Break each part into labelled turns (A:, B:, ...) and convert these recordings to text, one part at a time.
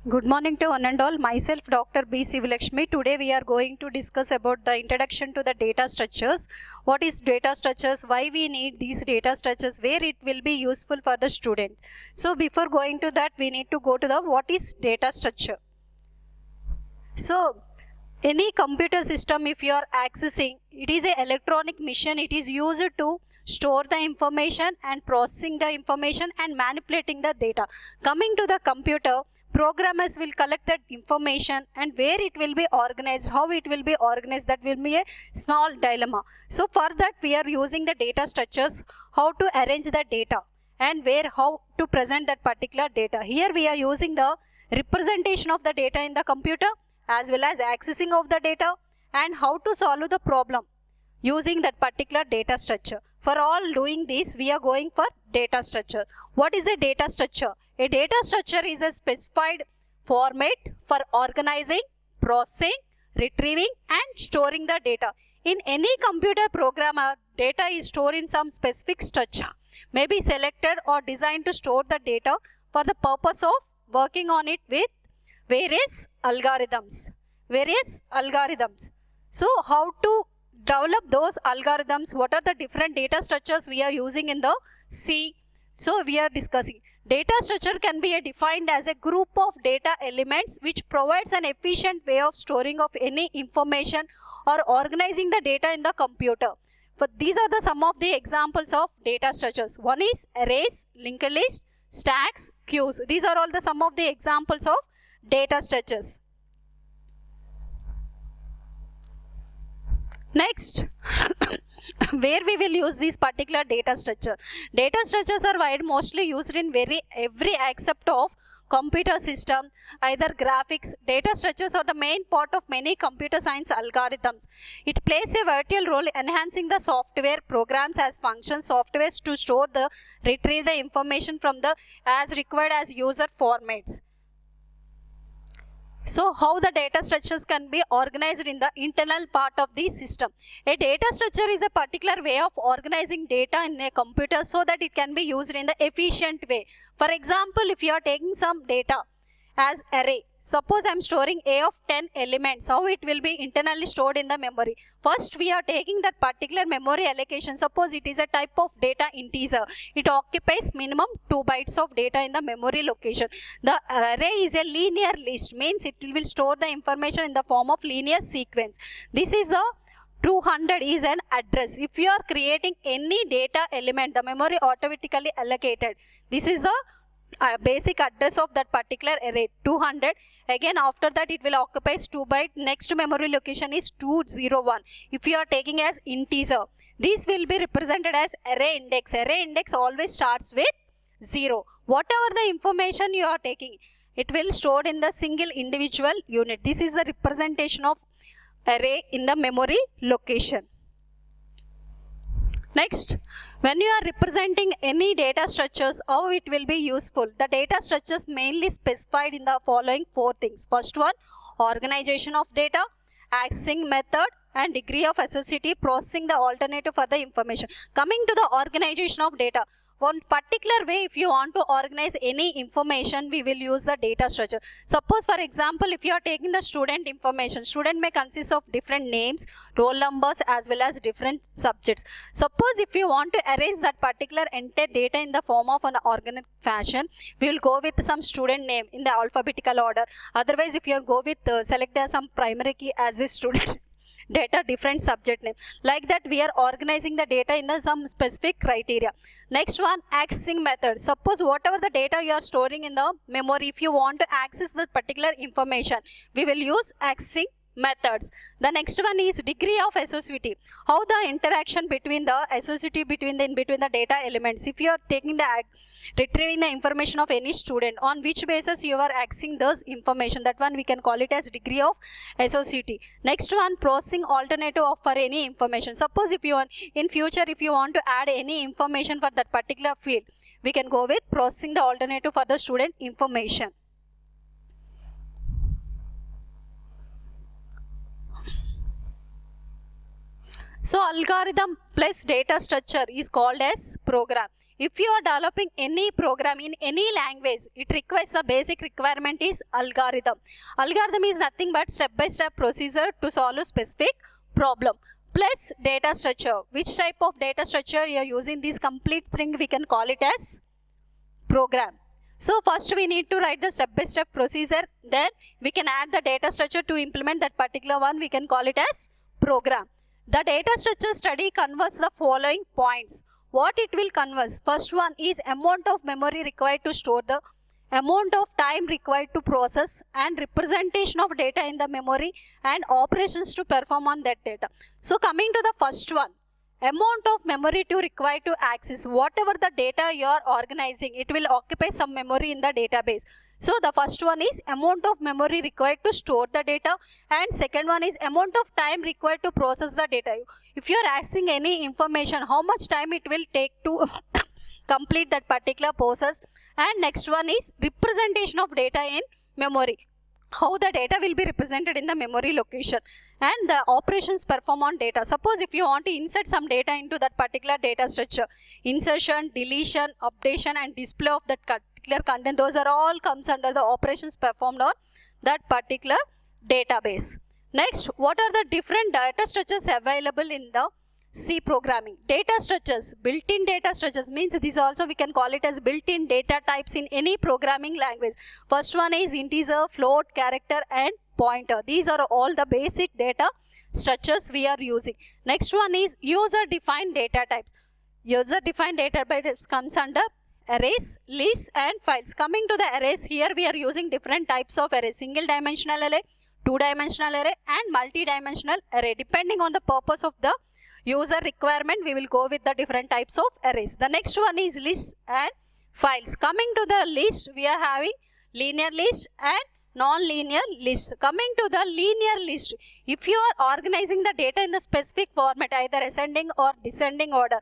A: Good morning to one and all. Myself Dr. B. Sivalakshmi. Today we are going to discuss about the introduction to the data structures. What is data structures? Why we need these data structures? Where it will be useful for the student? So before going to that, we need to go to the what is data structure. So any computer system, if you are accessing, it is an electronic machine. It is used to store the information and processing the information and manipulating the data. Coming to the computer, programmers will collect that information and where it will be organized, how it will be organized, that will be a small dilemma. So for that we are using the data structures, how to arrange the data and how to present that particular data. Here we are using the representation of the data in the computer as well as accessing of the data and how to solve the problem using that particular data structure. For all doing this, we are going for data structure. What is a data structure? A data structure is a specified format for organizing, processing, retrieving and storing the data. In any computer programmer, data is stored in some specific structure, may be selected or designed to store the data for the purpose of working on it with various algorithms. So how to develop those algorithms? What are the different data structures we are using in the C? So we are discussing. Data structure can be defined as a group of data elements which provides an efficient way of storing of any information or organizing the data in the computer. But these are some of the examples of data structures. One is arrays, linked list, stacks, queues. These are all some of the examples of data structures. Next, where we will use these particular data structures. Data structures are mostly used in every aspect of computer system, either graphics. Data structures are the main part of many computer science algorithms. It plays a vital role enhancing the software programs as functions softwares to store the retrieve the information from the as required as user formats. So how the data structures can be organized in the internal part of the system. A data structure is a particular way of organizing data in a computer so that it can be used in the efficient way. For example, if you are taking some data as array, suppose I am storing A of 10 elements, how it will be internally stored in the memory. First we are taking that particular memory allocation. Suppose it is a type of data integer. It occupies minimum 2 bytes of data in the memory location. The array is a linear list, means it will store the information in the form of linear sequence. This is the 200 is an address. If you are creating any data element, the memory automatically allocated. This is the basic address of that particular array 200. Again after that it will occupy 2 byte. Next memory location is 201. If you are taking as integer, this will be represented as array index. Array index always starts with 0. Whatever the information you are taking, it will stored in the single individual unit. This is the representation of array in the memory location. Next, when you are representing any data structures, how it will be useful? The data structures mainly specified in the following 4 things. First one, organization of data, accessing method and degree of associativity, processing the alternative for the information. Coming to the organization of data, one particular way if you want to organize any information, we will use the data structure. Suppose for example, if you are taking the student information, student may consist of different names, roll numbers as well as different subjects. Suppose if you want to arrange that particular entire data in the form of an organic fashion, we will go with some student name in the alphabetical order. Otherwise, if you go with select some primary key as a student data, different subject name. Like that we are organizing the data in some specific criteria. Next one, accessing method. Suppose whatever the data you are storing in the memory, if you want to access the particular information, we will use accessing methods. The next one is degree of associativity. How the interaction between the associativity between the data elements. If you are taking the retrieving the information of any student, on which basis you are accessing those information, that one we can call it as degree of associativity. Next one, processing alternative for any information. Suppose if you want in future, if you want to add any information for that particular field, we can go with processing the alternative for the student information. So algorithm plus data structure is called as program. if you are developing any program in any language, it requires the basic requirement is algorithm. Algorithm is nothing but step-by-step procedure to solve a specific problem. Plus data structure. Which type of data structure you are using? This complete thing we can call it as program. So first we need to write the step-by-step procedure, then we can add the data structure to implement that particular one, we can call it as program. The data structure study converts the following points. What it will convert? First one is amount of memory required to store, the amount of time required to process, and representation of data in the memory and operations to perform on that data. So coming to the first one, amount of memory to required to access. Whatever the data you are organizing, it will occupy some memory in the database. So the first one is amount of memory required to store the data, and second one is amount of time required to process the data. If you are asking any information, how much time it will take to complete that particular process. And next one is representation of data in memory, how the data will be represented in the memory location, and the operations perform on data. Suppose if you want to insert some data into that particular data structure, insertion, deletion, updation and display of that particular content, those are all comes under the operations performed on that particular database. Next, what are the different data structures available in the C programming? Data structures, built-in data structures means this also we can call it as built-in data types in any programming language. First one is integer, float, character and pointer. These are all the basic data structures we are using. Next one is user-defined data types. User-defined data types comes under arrays, lists and files. Coming to the arrays, here we are using different types of arrays: single dimensional array, two-dimensional array and multi-dimensional array. Depending on the purpose of the user requirement, we will go with the different types of arrays. The next one is lists and files. Coming to the list, we are having linear list and non-linear list. Coming to the linear list, if you are organizing the data in the specific format, either ascending or descending order,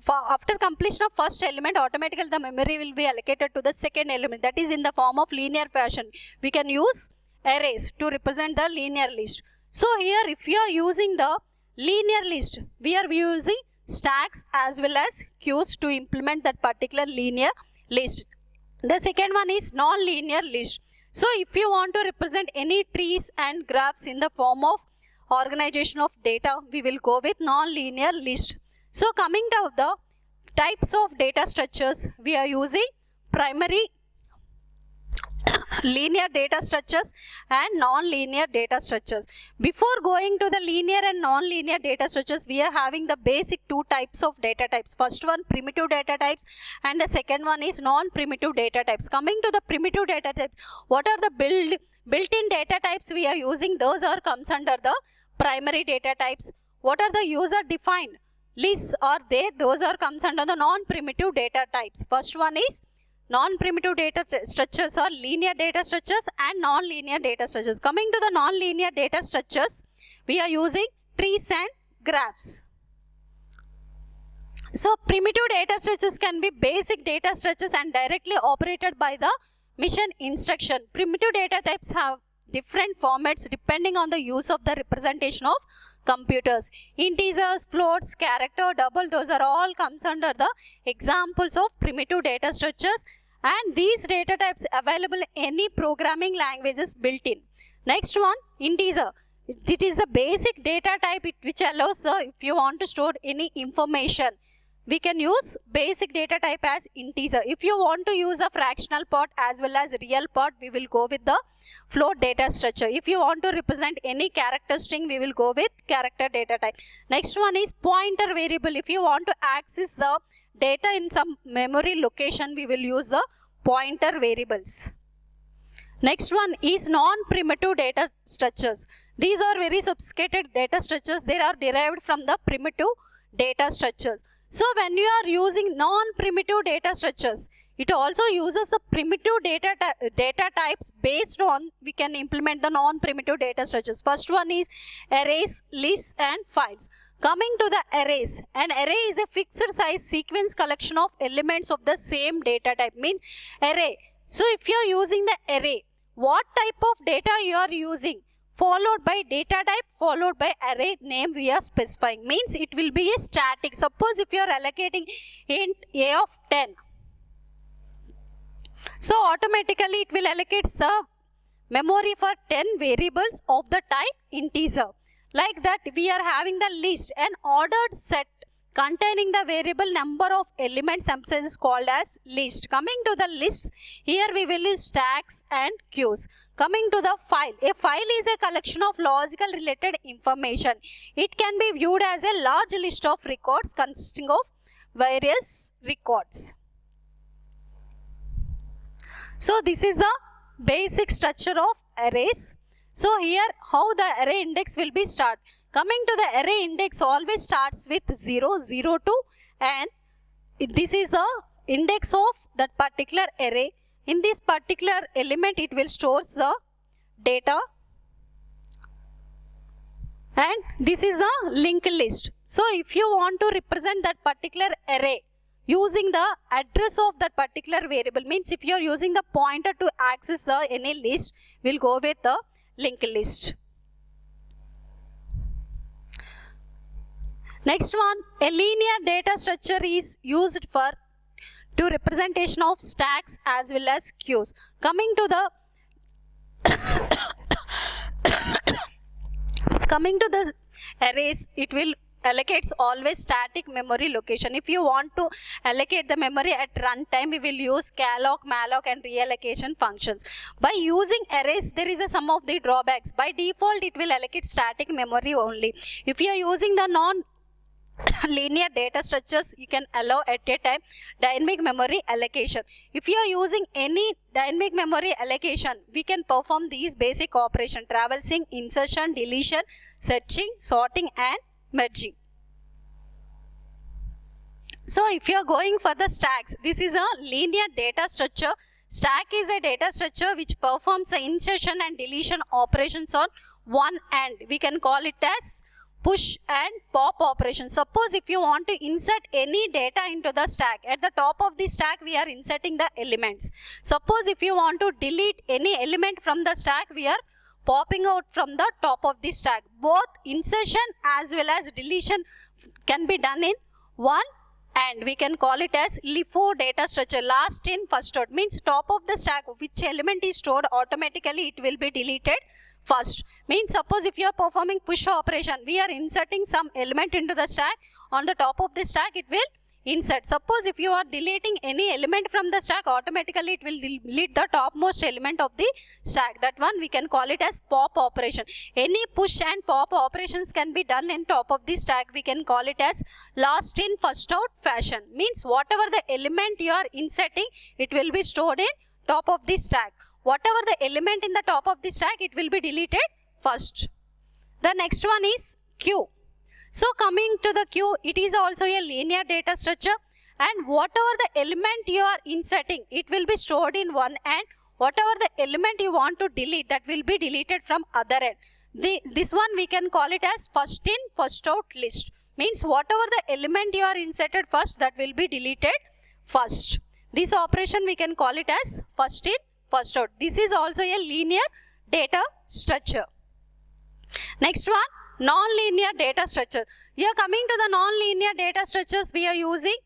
A: after completion of first element, automatically the memory will be allocated to the second element, that is in the form of linear fashion. We can use arrays to represent the linear list. So here if you are using the linear list, we are using stacks as well as queues to implement that particular linear list. The second one is non-linear list. So if you want to represent any trees and graphs in the form of organization of data, we will go with non-linear list. So coming to the types of data structures, we are using primary, linear data structures and non-linear data structures. Before going to the linear and non-linear data structures, we are having the basic two types of data types. First one, primitive data types, and the second one is non-primitive data types. Coming to the primitive data types, what are the built-in data types we are using? Those are comes under the primary data types. What are the user-defined lists are there? Those are comes under the non-primitive data types. First one is non-primitive data structures are linear data structures and non-linear data structures. Coming to the non-linear data structures, we are using trees and graphs. So primitive data structures can be basic data structures and directly operated by the mission instruction. Primitive data types have different formats depending on the use of the representation of computers. Integers, floats, character, double, those are all comes under the examples of primitive data structures, and these data types available in any programming languages built in. Next one, integer. It is the basic data type which allows the, if you want to store any information, we can use basic data type as integer. If you want to use a fractional part as well as real part, we will go with the float data structure. If you want to represent any character string, we will go with character data type. Next one is pointer variable. If you want to access the data in some memory location, we will use the pointer variables. Next one is non-primitive data structures. These are very sophisticated data structures. They are derived from the primitive data structures. So when you are using non-primitive data structures, it also uses the primitive data types. Based on, we can implement the non-primitive data structures. First one is arrays, lists and files. Coming to the arrays, an array is a fixed size sequence collection of elements of the same data type, means array. So if you are using the array, what type of data you are using? followed by data type followed by array name we are specifying. Means it will be a static. Suppose if you are allocating int a of 10, so automatically it will allocate the memory for 10 variables of the type integer. Like that we are having the list, an ordered set containing the variable number of elements is called as list. Coming to the list, here we will use stacks and queues. Coming to the file, a file is a collection of logical related information. It can be viewed as a large list of records consisting of various records. So this is the basic structure of arrays. So here how the array index will be start. Coming to the array index always starts with 0, 0, 2, and this is the index of that particular array. In this particular element it will stores the data, and this is the linked list. So if you want to represent that particular array using the address of that particular variable, means if you are using the pointer to access the any list, we'll go with the linked list. Next one, a linear data structure is used for to representation of stacks as well as queues. Coming to the arrays, it will allocates always static memory location. If you want to allocate the memory at runtime, we will use calloc, malloc and reallocation functions. By using arrays, there is some of the drawbacks. By default, it will allocate static memory only. If you are using the non-linear data structures, you can allow at a time dynamic memory allocation. If you are using any dynamic memory allocation, we can perform these basic operations: traversing, insertion, deletion, searching, sorting and merging. So if you are going for the stacks, this is a linear data structure. Stack is a data structure which performs the insertion and deletion operations on one end. We can call it as push and pop operation. Suppose if you want to insert any data into the stack, at the top of the stack we are inserting the elements. Suppose if you want to delete any element from the stack, we are popping out from the top of the stack. Both insertion as well as deletion can be done in one, and we can call it as LIFO data structure, last in first out. Means top of the stack, which element is stored, automatically it will be deleted first. Means suppose if you are performing push operation, we are inserting some element into the stack. On the top of the stack it will insert. Suppose if you are deleting any element from the stack, automatically it will delete the topmost element of the stack. That one we can call it as pop operation. Any push and pop operations can be done in top of the stack. We can call it as last in first out fashion. Means whatever the element you are inserting, it will be stored in top of the stack. Whatever the element in the top of the stack, it will be deleted first. The next one is queue. So coming to the queue, it is also a linear data structure, and whatever the element you are inserting, it will be stored in one end. Whatever the element you want to delete, that will be deleted from other end. This one we can call it as first in first out list. Means whatever the element you are inserted first, that will be deleted first. This operation we can call it as first in first out. This is also a linear data structure. Next one, non-linear data structure. Here coming to the non-linear data structures, we are using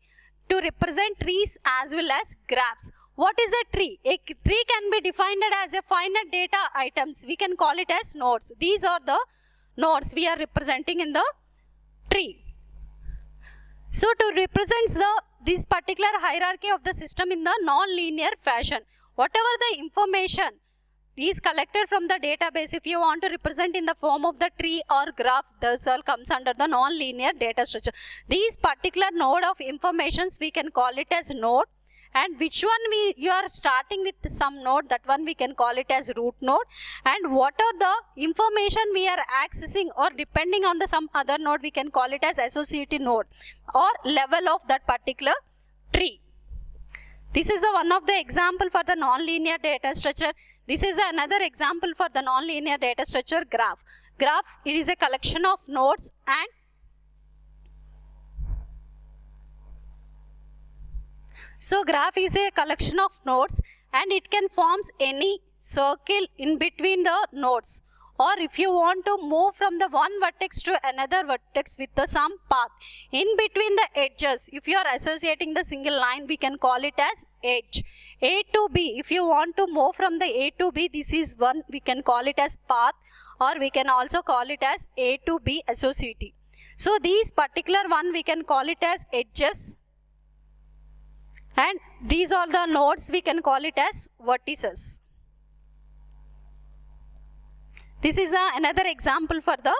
A: to represent trees as well as graphs. What is a tree? A tree can be defined as a finite data items. We can call it as nodes. These are the nodes we are representing in the tree. So to represent this particular hierarchy of the system in the non-linear fashion, whatever the information is collected from the database, if you want to represent in the form of the tree or graph, this all comes under the non-linear data structure. These particular node of informations, we can call it as node, and which one you are starting with some node, that one we can call it as root node, and what are the information we are accessing or depending on the some other node, we can call it as associative node or level of that particular tree. This is the one of the example for the non-linear data structure. This is another example for the non-linear data structure, graph. Graph, it is a collection of nodes, and so graph is a collection of nodes, and it can forms any circle in between the nodes, or if you want to move from the one vertex to another vertex with the some path in between the edges, if you are associating the single line, we can call it as edge. A to B, if you want to move from the A to B, this is one, we can call it as path, or we can also call it as A to B associative. So these particular one we can call it as edges, and these are the nodes, we can call it as vertices. This is another example for the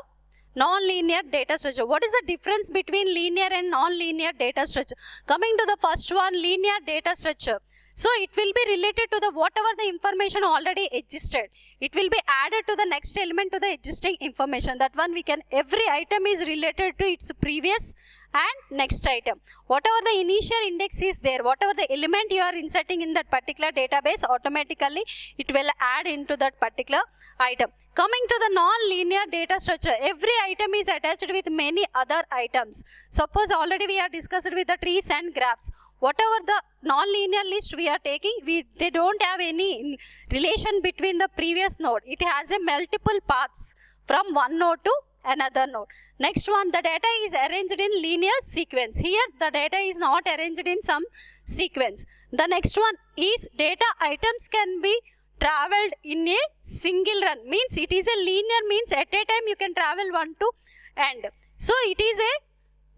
A: non-linear data structure. What is the difference between linear and non-linear data structure? Coming to the first one, linear data structure. So it will be related to the whatever the information already existed. It will be added to the next element to the existing information. That one we can, every item is related to its previous and next item. Whatever the initial index is there, whatever the element you are inserting in that particular database, automatically it will add into that particular item. Coming to the non-linear data structure, every item is attached with many other items. Suppose already we are discussed with the trees and graphs. Whatever the non-linear list we are taking, they don't have any relation between the previous node. It has a multiple paths from one node to another node. Next one, the data is arranged in linear sequence. Here the data is not arranged in some sequence. The next one is data items can be traveled in a single run. Means it is a linear, means at a time you can travel one to end. So it is a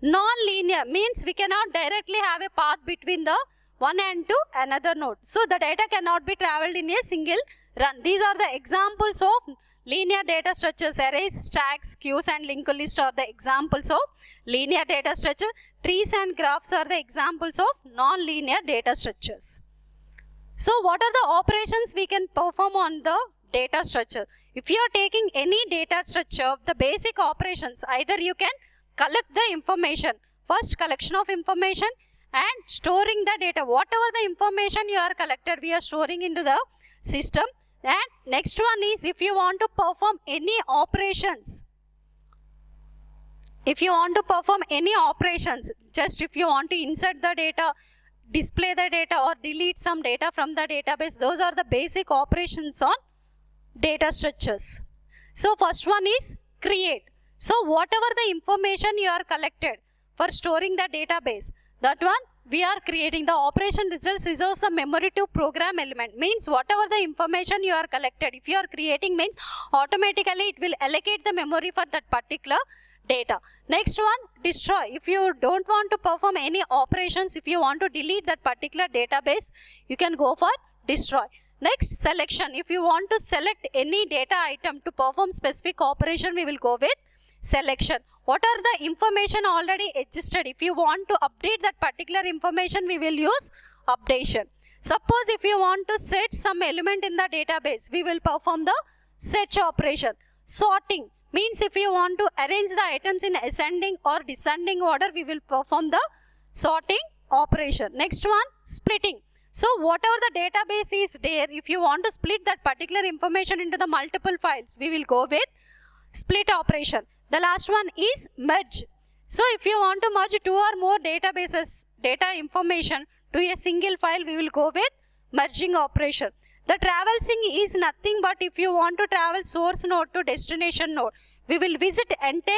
A: non-linear, means we cannot directly have a path between the one and to another node. So the data cannot be traveled in a single run. These are the examples of linear data structures. Arrays, stacks, queues and linked list are the examples of linear data structure. Trees and graphs are the examples of non-linear data structures. So what are the operations we can perform on the data structure? If you are taking any data structure, the basic operations, either you can collect the information, first collection of information, and storing the data. Whatever the information you are collected, we are storing into the system. And next one is, if you want to perform any operations, just if you want to insert the data, display the data or delete some data from the database, those are the basic operations on data structures. So first one is create. So whatever the information you are collected for storing the database, that one we are creating. The operation results reserves the memory to program element. Means whatever the information you are collected, if you are creating, means automatically it will allocate the memory for that particular data. Next one, destroy. If you don't want to perform any operations, if you want to delete that particular database, you can go for destroy. Next, selection. If you want to select any data item to perform specific operation, we will go with selection. What are the information already existed? If you want to update that particular information, we will use updation. Suppose if you want to set some element in the database, we will perform the search operation. Sorting means if you want to arrange the items in ascending or descending order, we will perform the sorting operation. Next one, splitting. So whatever the database is there, if you want to split that particular information into the multiple files, we will go with split operation. The last one is merge. So if you want to merge two or more databases, data information to a single file, we will go with merging operation. The traversing is nothing but if you want to travel source node to destination node, we will visit entire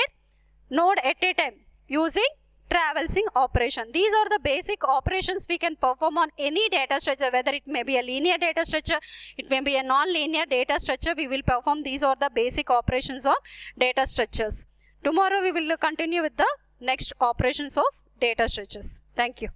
A: node at a time using traversing operation. These are the basic operations we can perform on any data structure, whether it may be a linear data structure, it may be a non-linear data structure, we will perform. These are the basic operations of data structures. Tomorrow we will continue with the next operations of data structures. Thank you.